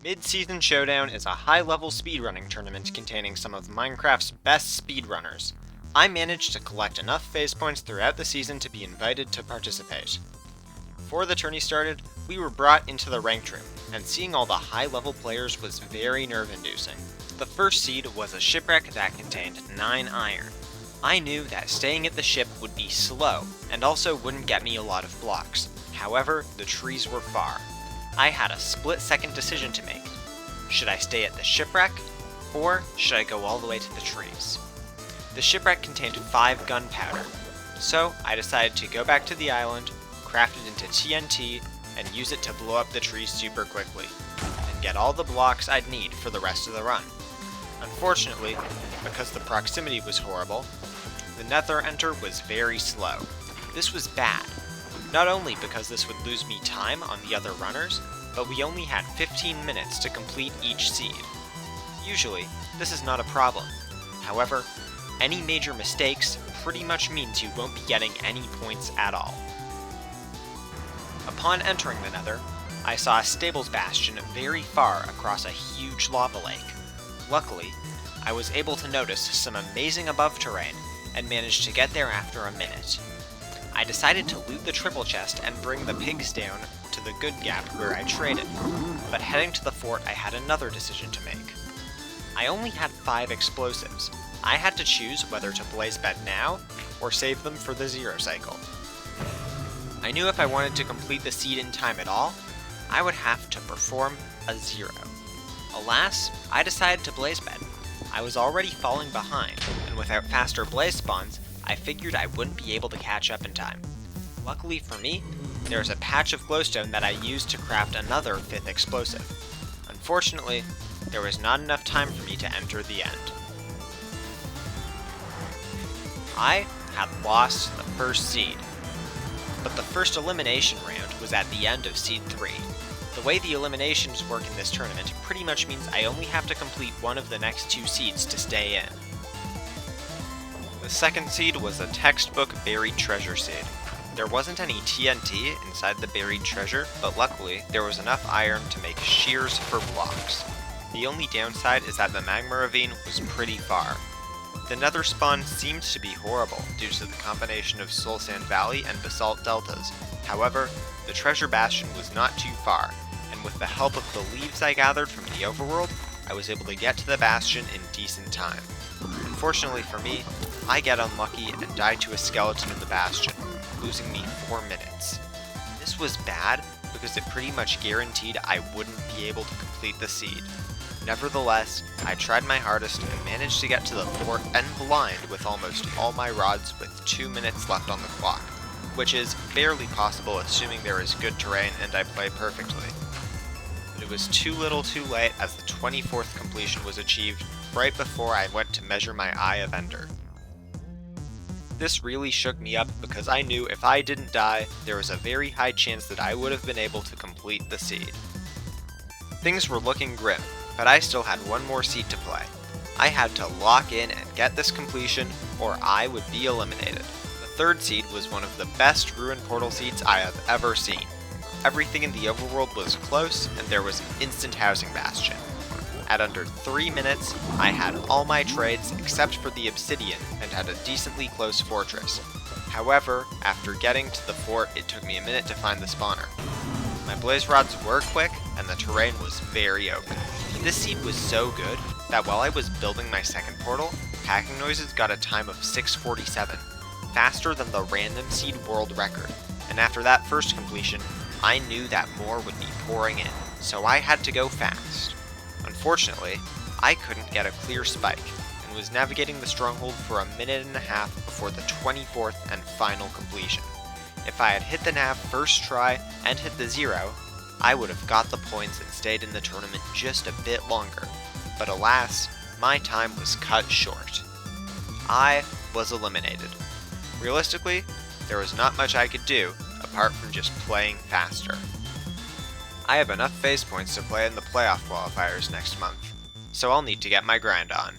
Midseason Showdown is a high-level speedrunning tournament containing some of Minecraft's best speedrunners. I managed to collect enough phase points throughout the season to be invited to participate. Before the tourney started, we were brought into the ranked room, and seeing all the high-level players was very nerve-inducing. The first seed was a shipwreck that contained 9 iron. I knew that staying at the ship would be slow, and also wouldn't get me a lot of blocks. However, the trees were far. I had a split-second decision to make. Should I stay at the shipwreck, or should I go all the way to the trees? The shipwreck contained 5 gunpowder, so I decided to go back to the island, craft it into TNT, and use it to blow up the trees super quickly, and get all the blocks I'd need for the rest of the run. Unfortunately, because the proximity was horrible, the nether enter was very slow. This was bad. Not only because this would lose me time on the other runners, but we only had 15 minutes to complete each seed. Usually, this is not a problem. However, any major mistakes pretty much means you won't be getting any points at all. Upon entering the nether, I saw a stables bastion very far across a huge lava lake. Luckily, I was able to notice some amazing above terrain and managed to get there after a minute. I decided to loot the triple chest and bring the pigs down to the good gap where I traded, but heading to the fort I had another decision to make. I only had 5 explosives. I had to choose whether to blaze bed now or save them for the 0 cycle. I knew if I wanted to complete the seed in time at all, I would have to perform a 0. Alas, I decided to blaze bed. I was already falling behind, and without faster blaze spawns, I figured I wouldn't be able to catch up in time. Luckily for me, there was a patch of glowstone that I used to craft another 5th explosive. Unfortunately, there was not enough time for me to enter the end. I had lost the first seed, but the first elimination round was at the end of seed 3. The way the eliminations work in this tournament pretty much means I only have to complete one of the next 2 seeds to stay in. The second seed was a textbook buried treasure seed. There wasn't any TNT inside the buried treasure, but luckily there was enough iron to make shears for blocks. The only downside is that the magma ravine was pretty far. The nether spawn seemed to be horrible due to the combination of Soul Sand Valley and Basalt Deltas. However, the treasure bastion was not too far, and with the help of the leaves I gathered from the overworld, I was able to get to the bastion in decent time. Unfortunately for me, I get unlucky and die to a skeleton in the bastion, losing me 4 minutes. This was bad because it pretty much guaranteed I wouldn't be able to complete the seed. Nevertheless, I tried my hardest and managed to get to the fort and blind with almost all my rods with 2 minutes left on the clock, which is barely possible assuming there is good terrain and I play perfectly. But it was too little too late as the 24th completion was achieved right before I went to measure my Eye of Ender. This really shook me up because I knew if I didn't die, there was a very high chance that I would have been able to complete the seed. Things were looking grim, but I still had one more seed to play. I had to lock in and get this completion, or I would be eliminated. The third seed was one of the best ruin portal seeds I have ever seen. Everything in the overworld was close, and there was an instant housing bastion. At under 3 minutes, I had all my trades except for the obsidian and had a decently close fortress. However, after getting to the fort, it took me a minute to find the spawner. My blaze rods were quick, and the terrain was very open. This seed was so good that while I was building my second portal, hackingnoises got a time of 6:47, faster than the random seed world record. And after that first completion, I knew that more would be pouring in, so I had to go fast. Unfortunately, I couldn't get a clear spike, and was navigating the stronghold for a minute and a half before the 24th and final completion. If I had hit the nav first try and hit the 0, I would have got the points and stayed in the tournament just a bit longer, but alas, my time was cut short. I was eliminated. Realistically, there was not much I could do apart from just playing faster. I have enough phase points to play in the playoff qualifiers next month, so I'll need to get my grind on.